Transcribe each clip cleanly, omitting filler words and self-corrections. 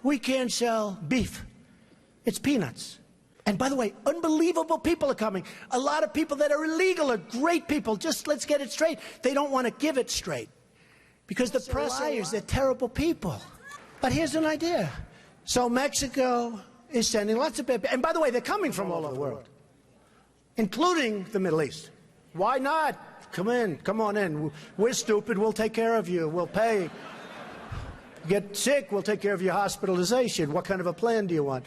we can't sell beef. It's peanuts. And by the way, unbelievable people are coming. A lot of people that are illegal are great people. Just let's get it straight. They don't want to give it straight. Because the press liars, they're terrible people. But here's an idea. So Mexico is sending lots of people. And by the way, they're coming from all over the world, including the Middle East. Why not? Come on in. We're stupid, we'll take care of you, we'll pay. Get sick, we'll take care of your hospitalization. What kind of a plan do you want?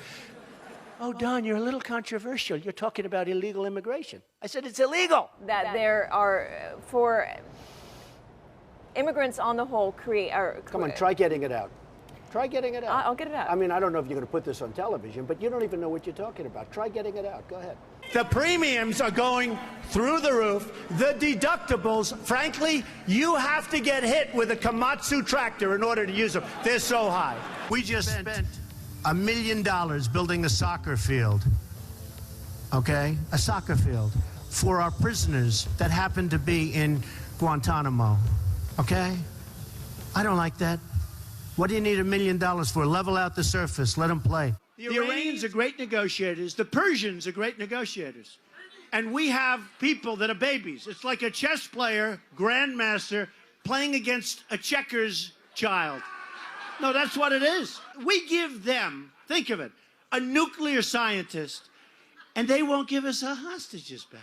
Oh, Don, you're a little controversial. You're talking about illegal immigration. I said it's illegal. That there are, for immigrants on the whole, Come on, try getting it out. Try getting it out. I'll get it out. I mean, I don't know if you're going to put this on television, but you don't even know what you're talking about. Try getting it out. Go ahead. The premiums are going through the roof. The deductibles, frankly, you have to get hit with a Komatsu tractor in order to use them. They're so high. We just spent $1 million building a soccer field, okay? A soccer field for our prisoners that happen to be in Guantanamo, okay? I don't like that. What do you need $1 million for? Level out the surface. Let them play. The Iranians are great negotiators. The Persians are great negotiators. And we have people that are babies. It's like a chess player, grandmaster, playing against a checkers child. No, that's what it is. We give them, think of it, a nuclear scientist, and they won't give us our hostages back.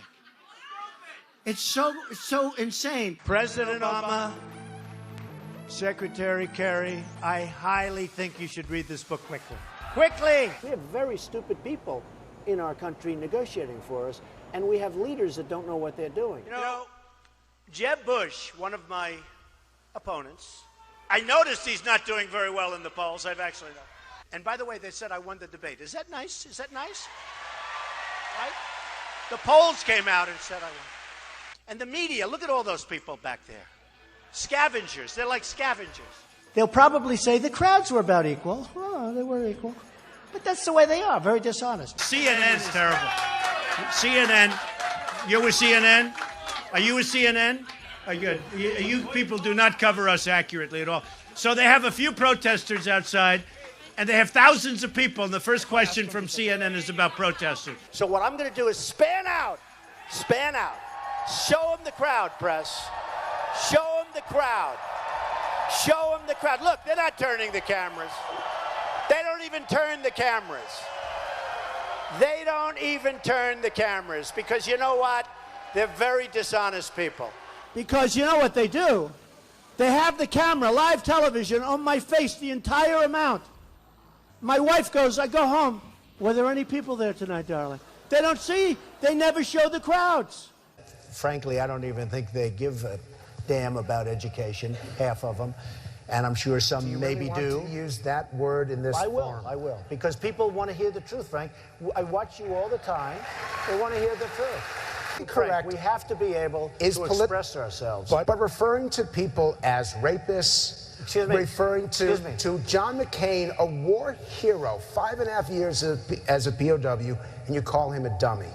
It's so insane. President Obama, Secretary Kerry, I highly think you should read this book quickly. Quickly! We have very stupid people in our country negotiating for us, and we have leaders that don't know what they're doing. You know, Jeb Bush, one of my opponents, I noticed he's not doing very well in the polls. I've actually known. And by the way, they said I won the debate. Is that nice? Is that nice? Right? The polls came out and said I won. And the media, look at all those people back there. Scavengers. They're like scavengers. They'll probably say the crowds were about equal. Oh, they were equal. But that's the way they are, very dishonest. CNN's terrible. CNN. You're with CNN? Are you with CNN? Are you good? You people do not cover us accurately at all. So they have a few protesters outside, and they have thousands of people, and the first question from CNN is about protesters. So what I'm going to do is span out. Span out. Show them the crowd, press. Show them the crowd. Show them the crowd. Look, they're not turning the cameras. They don't even turn the cameras. They don't even turn the cameras because you know what? They're very dishonest people. Because you know what they do? They have the camera, live television, on my face the entire amount. My wife goes, I go home. Were there any people there tonight, darling? They don't see. They never show the crowds. Frankly, I don't even think they give a damn about education, half of them. And I'm sure some maybe do. You want to use that word in this form? I will. Because people want to hear the truth, Frank. I watch you all the time. They want to hear the truth. Correct. Frank, we have to be able to express ourselves. But referring to people as rapists, referring to John McCain, a war hero, 5.5 years as a POW, and you call him a dummy.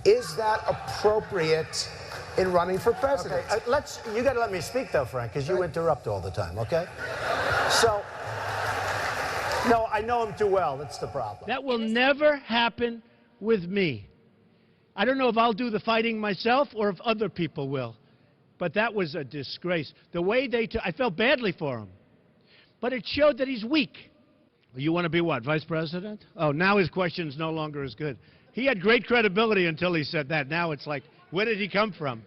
Is that appropriate in running for president? Okay, you got to let me speak, though, Frank, because you interrupt all the time, okay? So, no, I know him too well. That's the problem. That will never happen with me. I don't know if I'll do the fighting myself or if other people will. But that was a disgrace. The way I felt badly for him. But it showed that he's weak. You want to be what, vice president? Oh, now his question's no longer as good. He had great credibility until he said that. Now it's like, where did he come from?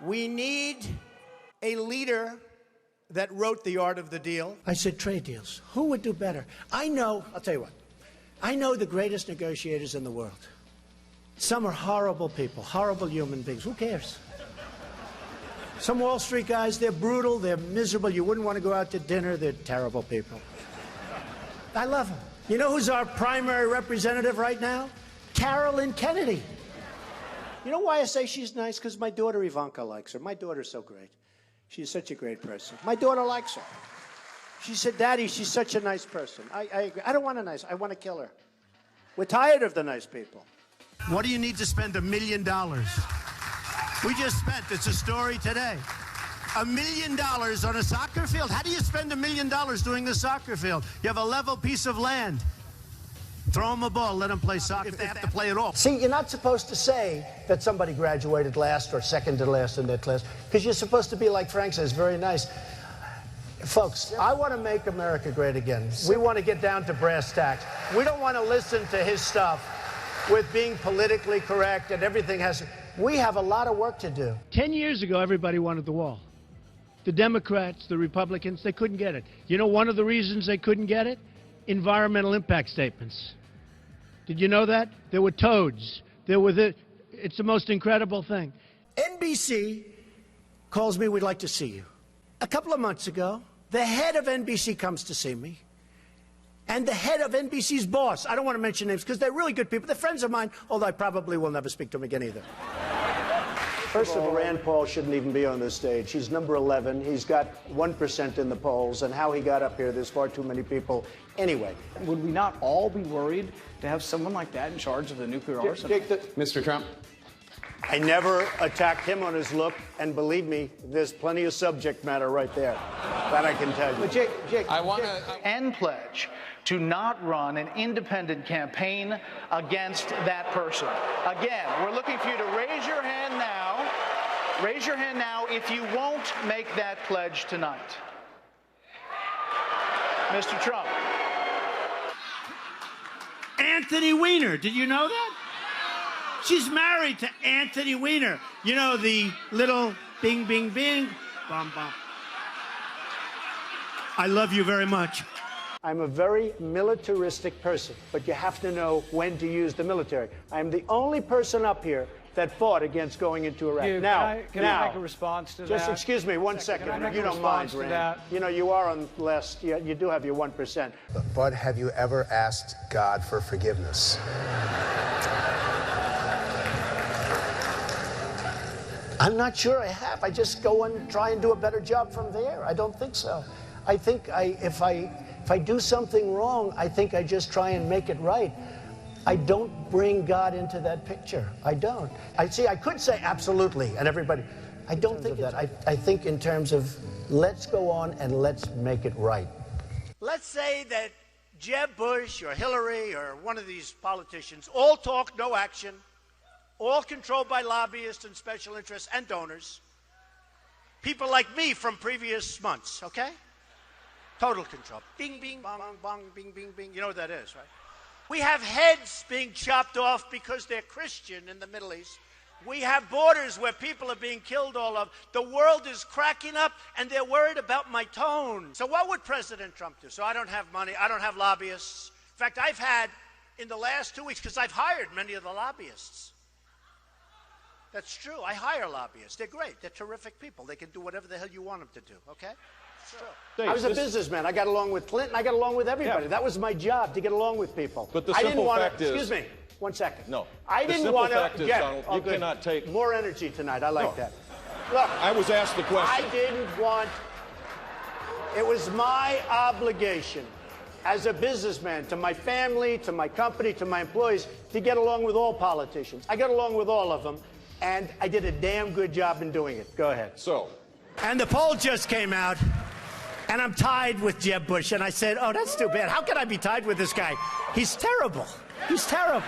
We need a leader that wrote The Art of the Deal. I said trade deals. Who would do better? I'll tell you what. I know the greatest negotiators in the world. Some are horrible people, horrible human beings. Who cares? Some Wall Street guys, they're brutal, they're miserable. You wouldn't want to go out to dinner. They're terrible people. I love them. You know who's our primary representative right now? Carolyn Kennedy. You know why I say she's nice? Because my daughter Ivanka likes her. My daughter's so great. She's such a great person. My daughter likes her. She said, Daddy, she's such a nice person. I agree. I don't want a nice, I want to kill her. We're tired of the nice people. What do you need to spend $1 million? We just spent, it's a story today, $1 million on a soccer field? How do you spend $1 million doing a soccer field? You have a level piece of land. Throw them a ball, let them play soccer if they have to play at all. See, you're not supposed to say that somebody graduated last or second to last in their class, because you're supposed to be like Frank says, very nice. Folks, I want to make America great again. We want to get down to brass tacks. We don't want to listen to his stuff with being politically correct and everything has... We have a lot of work to do. 10 years ago, everybody wanted the wall. The Democrats, the Republicans, they couldn't get it. You know one of the reasons they couldn't get it? Environmental impact statements. Did you know that? There were toads. It's the most incredible thing. NBC calls me, we'd like to see you. A couple of months ago, the head of NBC comes to see me. And the head of NBC's boss, I don't want to mention names because they're really good people. They're friends of mine, although I probably will never speak to them again either. First of all, Rand Paul shouldn't even be on this stage. He's number 11. He's got 1% in the polls. And how he got up here, there's far too many people. Anyway. Would we not all be worried to have someone like that in charge of the nuclear arsenal? Mr. Trump. I never attacked him on his look. And believe me, there's plenty of subject matter right there. That I can tell you. But Jake, I want to... And pledge to not run an independent campaign against that person. Again, we're looking for you to raise your hand now. Raise your hand now if you won't make that pledge tonight. Mr. Trump. Anthony Weiner, did you know that? She's married to Anthony Weiner. You know, the little bing, bing, bing, bum, bum. I love you very much. I'm a very militaristic person, but you have to know when to use the military. I'm the only person up here that fought against going into Iraq. Can I make a response to that? Just excuse me one second, if you don't mind, Rand. You know, you are on last, you do have your 1%. But have you ever asked God for forgiveness? I'm not sure I have. I just go and try and do a better job from there. I don't think so. I think if I do something wrong, I think I just try and make it right. I don't bring God into that picture. I don't. I could say absolutely, and everybody. I don't think that. I think in terms of let's go on and let's make it right. Let's say that Jeb Bush or Hillary or one of these politicians, all talk, no action, all controlled by lobbyists and special interests and donors, people like me from previous months, okay? Total control. Bing, bing, bong, bong, bing, bing, bing. You know what that is, right? We have heads being chopped off because they're Christian in the Middle East. We have borders where people are being killed all of. The world is cracking up, and they're worried about my tone. So what would President Trump do? So I don't have money. I don't have lobbyists. In fact, I've had, in the last 2 weeks, because I've hired many of the lobbyists. That's true. I hire lobbyists. They're great. They're terrific people. They can do whatever the hell you want them to do, okay? Sure. I was a businessman. I got along with Clinton. I got along with everybody. Yeah. That was my job, to get along with people. But the simple fact is... Excuse me, 1 second. No. I didn't want to... Donald, you cannot take... More energy tonight. I like that. Look. I was asked the question. I didn't want... It was my obligation as a businessman to my family, to my company, to my employees, to get along with all politicians. I got along with all of them, and I did a damn good job in doing it. Go ahead. So... And the poll just came out. And I'm tied with Jeb Bush. And I said, oh, that's too bad. How can I be tied with this guy? He's terrible. He's terrible.